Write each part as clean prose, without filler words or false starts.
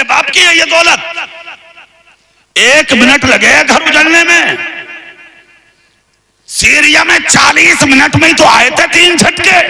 बाप की है ये दौलत। 1 मिनट लगे घर उजड़ने में। सीरिया में 40 मिनट में ही तो आए थे 3 झटके।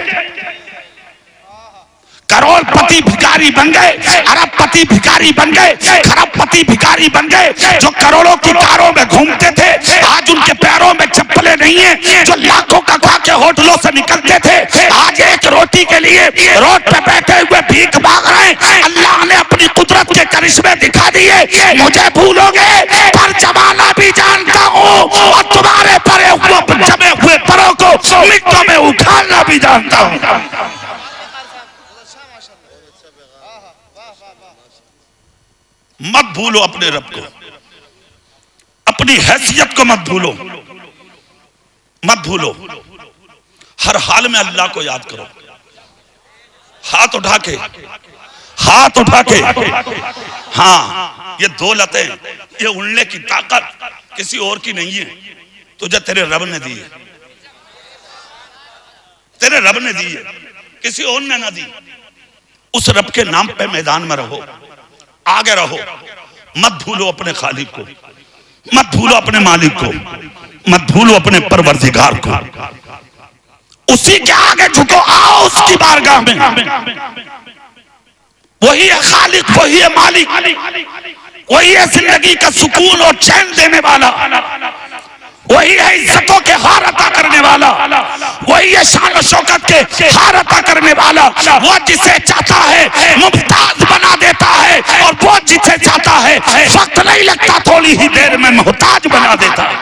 करोड़पति भिखारी बन गए, अरबपति भिखारी बन गए, खरबपति भिखारी बन गए। जो करोड़ों की कारों में घूमते थे आज उनके पैरों में चप्पलें नहीं है। जो लाखों का खा के होटलों से निकलते थे आज एक रोटी के लिए रोड पे बैठे हुए भीख मांग रहे हैं। अल्लाह ने अपनी कुदरत के करिश्मे दिखा दिए। मुझे भूलोगे पर जमाना भी जानता हूँ और तुम्हारे परे हुए जमे हुए परों को मिट्टों में उखाड़ना भी जानता हूँ। मत भूलो अपने रब को, अपनी हैसियत को मत भूलो, मत भूलो। हर हाल में अल्लाह को याद करो। हाथ उठा के, हाथ उठा के। हाँ, ये दौलतें, ये उड़ने की ताकत किसी और की नहीं है, तुझे तेरे रब ने दी है। तेरे रब ने दी है, किसी और ने ना दी। उस रब के नाम पे मैदान में रहो, आगे रहो। मत भूलो अपने खालिक को, मत भूलो अपने मालिक को, मत भूलो अपने परवरदिगार को। उसी के आगे झुको, आओ उसकी बारगाह में। वही है खालिक, वही है मालिक, वही है जिंदगी का सुकून और चैन देने वाला, वही है इज्जतों के हार अता करने वाला, वही है शान और शौकत के हार अता करने वाला। वो जिसे चाहता है मुमताज बना देता है और वो जिसे चाहता है वक्त नहीं लगता थोड़ी ही देर में मोहताज बना देता है।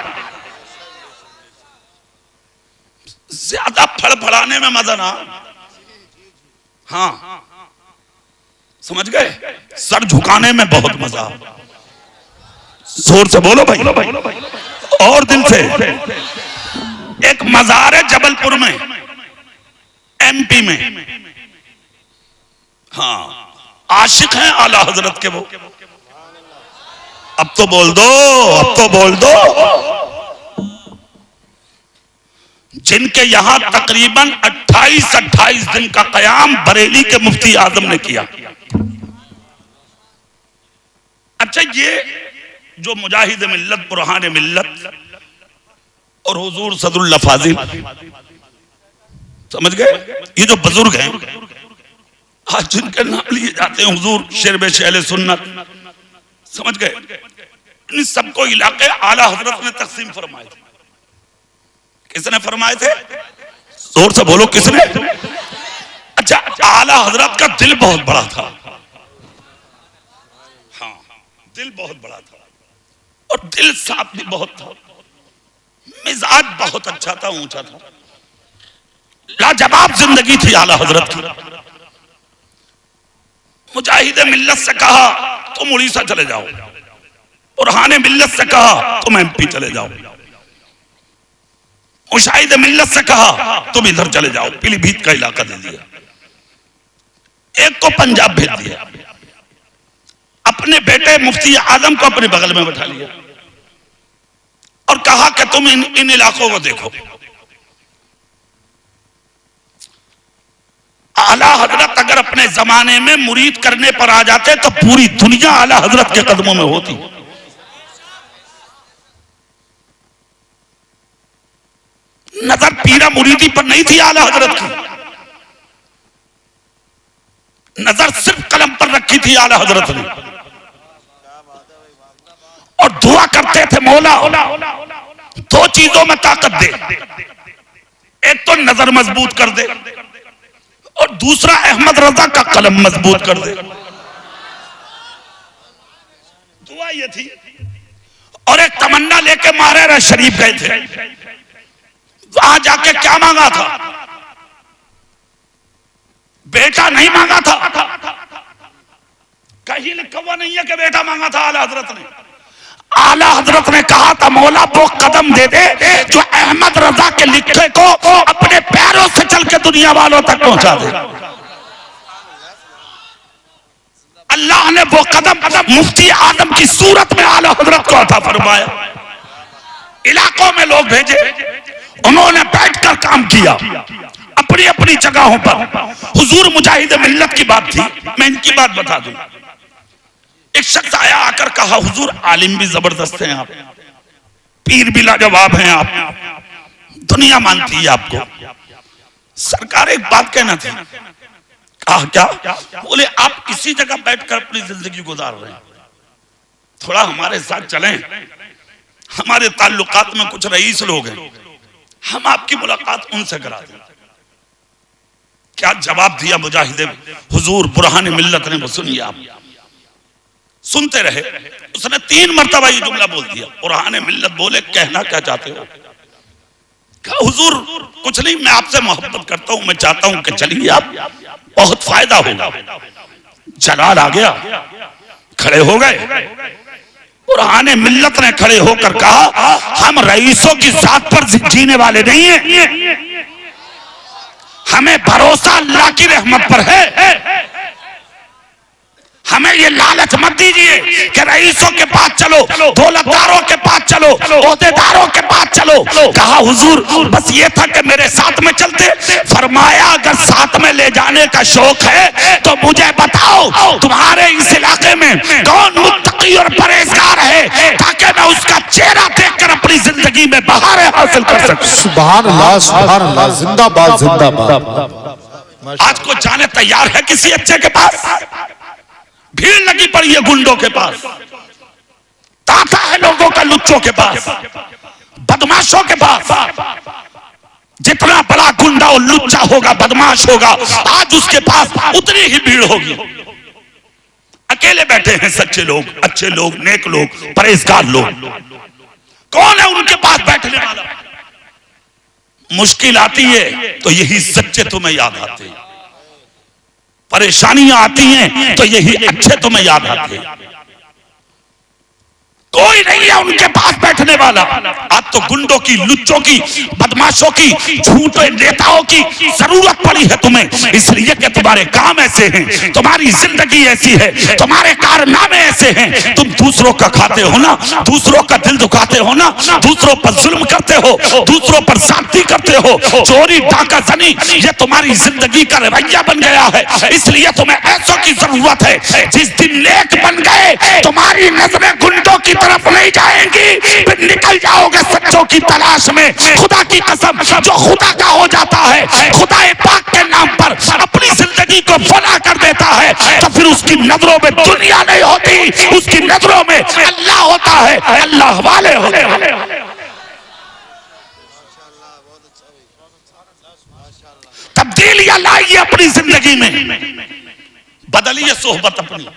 ज्यादा फड़फड़ाने में मजा ना, हाँ समझ गए, सर झुकाने में बहुत मजा। जोर से बोलो भाई और दिल से। एक मजार है जबलपुर में, एमपी में। हाँ, आशिक हैं आला हजरत के वो। अब तो बोल दो, अब तो बोल दो। जिनके यहां तकरीबन 28 दिन का कयाम बरेली के मुफ्ती आजम ने किया। अच्छा, ये जो मुजाहिद मिल्लत, बुरहान मिल्लत और हुजूर सदरुल्लाह फाजिल, समझ गए, ये जो बुजुर्ग हैं आज जिनके नाम लिए जाते हैं हुजूर शेरबेश अहले सुन्नत, समझ गए, इन सबको इलाके आला हजरत ने तकसीम फरमाए थे। किसने फरमाए थे? जोर से बोलो, किसने? अच्छा, आला हजरत का दिल बहुत बड़ा था। हाँ, दिल बहुत बड़ा था और दिल साफ भी बहुत था, मिजाज बहुत अच्छा था, ऊंचा था, लाजवाब जिंदगी थी आला हजरत की। मुजाहिद मिल्लत से कहा तुम उड़ीसा चले जाओ, बुरहान मिल्लत से कहा तुम एमपी चले जाओ, मुजाहिद मिल्लत से कहा तुम इधर चले जाओ, पीलीभीत का इलाका दे दिया, एक को पंजाब भेज दिया, अपने बेटे मुफ्ती आजम को अपने बगल में बैठा लिया और कहा कि तुम इन इलाकों को देखो। आला हजरत अगर अपने जमाने में मुरीद करने पर आ जाते तो पूरी दुनिया आला हजरत के कदमों में होती। नजर पीरा मुरीदी पर नहीं थी आला हजरत की, नजर सिर्फ कलम पर रखी थी आला हजरत ने और दुआ करते थे मौला 2 चीजों में ताकत दे, एक तो नजर मजबूत कर दे और दूसरा अहमद रजा का कलम मजबूत कर दे। दुआ ये थी। और एक तमन्ना लेके मारेरा शरीफ गए थे, वहां जाके क्या मांगा था? बेटा नहीं मांगा था, कहीं लिखा हुआ नहीं है कि बेटा मांगा था आला हजरत ने। आला हजरत ने कहा था मौला वो कदम दे दे जो अहमद रजा के लिखे को अपने पैरों से चल के दुनिया वालों तक पहुंचा दे। अल्लाह ने वो कदम मुफ्ती आजम की सूरत में आला हजरत को अता फरमाया। इलाकों में लोग भेजे, उन्होंने बैठकर काम किया अपनी अपनी जगहों पर। हुजूर मुजाहिद मिल्लत की बात थी, मैं इनकी बात बता दूं। शख्स आया, आकर कहा हुजूर आलिम भी जबरदस्त हैं आप, पीर भी लाजवाब हैं आप, दुनिया मानती है आपको, सरकार एक बात कहना थी। कहा क्या? बोले आप इसी जगह बैठकर अपनी जिंदगी गुजार रहे हैं, थोड़ा हमारे साथ चलें, हमारे ताल्लुकात में कुछ रईस लोग हैं, हम आपकी मुलाकात उनसे करा दें। क्या जवाब दिया मुजाहिदे हुजूर बुरहान मिल्लत ने? वो सुनिए, आप सुनते रहे। उसने 3 मरतबा ये जुमला बोल दिया। बुरहान मिल्लत बोले कहना क्या चाहते हो? कहा हुजूर कुछ नहीं, मैं आपसे मोहब्बत करता हूं, मैं चाहता हूं कि चलिए आप, बहुत फायदा होगा। जलाल आ गया, खड़े हो गए। बुरहान मिल्लत ने खड़े होकर कहा हम रईसों की जात पर जीने वाले नहीं हैं, हमें भरोसा अल्लाह की रहमत पर है। हमें ये लालच मत दीजिए कि रईसों के पास चलो, दौलतदारों के पास चलो, ओहदेदारों के पास चलो। कहा हुजूर बस ये था कि मेरे साथ में चलते। फरमाया अगर साथ में ले जाने का शौक है तो मुझे बताओ तुम्हारे इस इलाके में कौन मुत्तकी और परहेजगार है, ताकि मैं उसका चेहरा देखकर अपनी जिंदगी में बहारें हासिल कर सकूं। सुभान अल्लाह, सुभान अल्लाह, जिंदाबाद जिंदाबाद। आज को जाने तैयार है किसी अच्छे के पास? भीड़ लगी पड़ी है गुंडों के पास, ताता है लोगों का लुच्चों के पास, बदमाशों के पास। जितना बड़ा गुंडा और लुच्चा होगा, बदमाश होगा, आज उसके पास उतनी ही भीड़ होगी। अकेले बैठे हैं सच्चे लोग, अच्छे लोग, नेक लोग, परहेजगार लोग। कौन है उनके पास बैठने वाला? मुश्किल आती है तो यही सच्चे तुम्हें याद आते हैं, परेशानियां आती हैं तो यही अच्छे तुम्हें याद आते हैं। कोई नहीं है उनके पास बैठने वाला। आज तो गुंडों की, लुच्चों की, बदमाशों की, झूठे नेताओं की जरूरत पड़ी है तुम्हें, इसलिए कि तुम्हारे काम ऐसे हैं, तुम्हारी जिंदगी ऐसी है, तुम्हारे कारनामे ऐसे हैं। तुम दूसरों का खाते हो ना, दूसरों का दिल दुखाते हो ना, दूसरों पर जुल्म करते हो, दूसरों पर ज्यादती करते हो, चोरी डाका जनी, ये तुम्हारी जिंदगी का रवैया बन गया है। इसलिए तुम्हें ऐसों की जरूरत है जिस दिन नेक बन गए तुम्हारी नजरें गुंडों की तरफ नहीं जाएंगी, फिर निकल जाओगे सच्चों की तलाश में। खुदा की कसम, जो खुदा का हो जाता है, खुदा पाक के नाम पर अपनी जिंदगी को फना कर देता है, तो फिर उसकी नजरों में दुनिया नहीं होती, उसकी नजरों में अल्लाह होता है, अल्लाह वाले होते हैं। तब्दीलियां लाइए अपनी जिंदगी में, बदलिए सोहबत अपनी।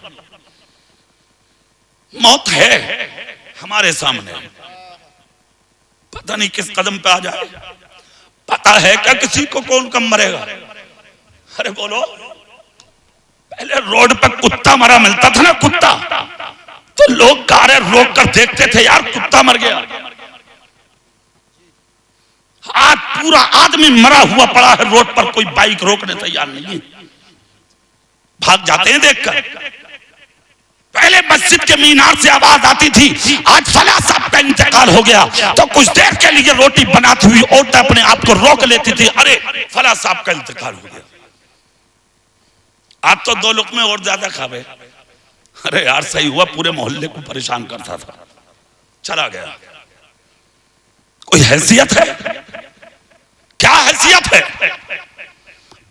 मौत है हमारे सामने, पता नहीं किस कदम पे आ जाए। पता है क्या किसी को कौन कम मरेगा? अरे बोलो, पहले रोड पे कुत्ता मरा मिलता था ना, कुत्ता, तो लोग कारें रोक कर देखते थे, यार कुत्ता मर गया। आज पूरा आदमी मरा हुआ पड़ा है रोड पर, कोई बाइक रोकने तैयार नहीं है, भाग जाते हैं देखकर। पहले मस्जिद के मीनार से आवाज आती थी, आज फला साहब का इंतकाल हो गया, तो कुछ देर के लिए रोटी बनाती हुई औरत अपने आप को रोक लेती थी, अरे फला साहब का इंतकाल हो गया। आज तो 2 लुक़मे और ज्यादा खावे, अरे यार सही हुआ, पूरे मोहल्ले को परेशान करता था, चला गया। कोई हैसियत है? क्या हैसियत है?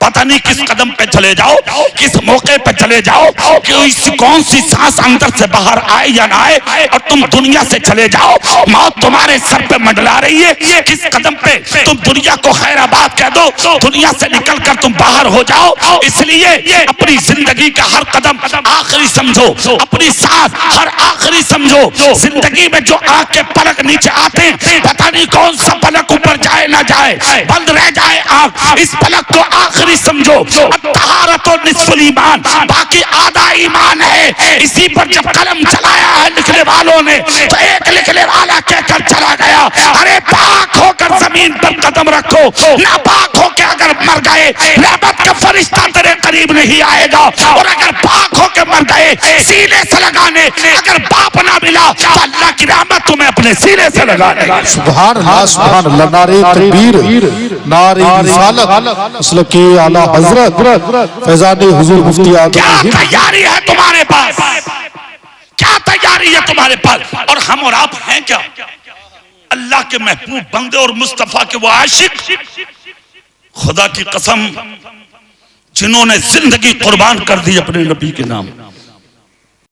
पता नहीं किस कदम पे चले जाओ, किस मौके पे चले जाओ, कि कौन सी सांस अंदर से बाहर आए या ना आए, और तुम दुनिया से चले जाओ, मौत तुम्हारे सर पे मंडला रही है। किस कदम पे तुम दुनिया को खैराबाद कह दो, दुनिया से निकलकर तुम बाहर हो जाओ। इसलिए अपनी जिंदगी का हर कदम आखिरी समझो, अपनी सांस हर आखिरी समझो। जिंदगी में जो आंख के पलक नीचे आते हैं, पता नहीं कौन सा पलक ऊपर जाए ना जाए, बंद रह जाए आंख, इस पलक को आखिरी समझो। तहारत और निस्फुल ईमान, बाकी आधा ईमान है। इसी पर जब कलम चलाया है लिखने वालों ने, तो एक लिखने वाला कहकर चला गया, अरे पाक होकर जमीन पर कदम रखो, नापाक होकर अगर मर गए रहमत का फरिश्ता तेरे करीब नहीं आएगा, और अगर पाक होकर मर गए सीने से लगाने, अगर बाप ना मिला तो अल्लाह की रहमत तुम्हें अपने सीने से लगा देगा। सुभान अल्लाह, सुभान अल्लाह। नारे तकबीर, नारे रिसालत, मसलक की आला हजरत फैजान हुजूर मुफ्ती आजम। क्या तैयारी है तुम्हारे पास? रही है तुम्हारे पास। और हम और आप हैं क्या? अल्लाह के महबूब बंदे और मुस्तफा के वो आशिक, खुदा की कसम जिन्होंने जिंदगी कुर्बान कर दी अपने नबी के नाम।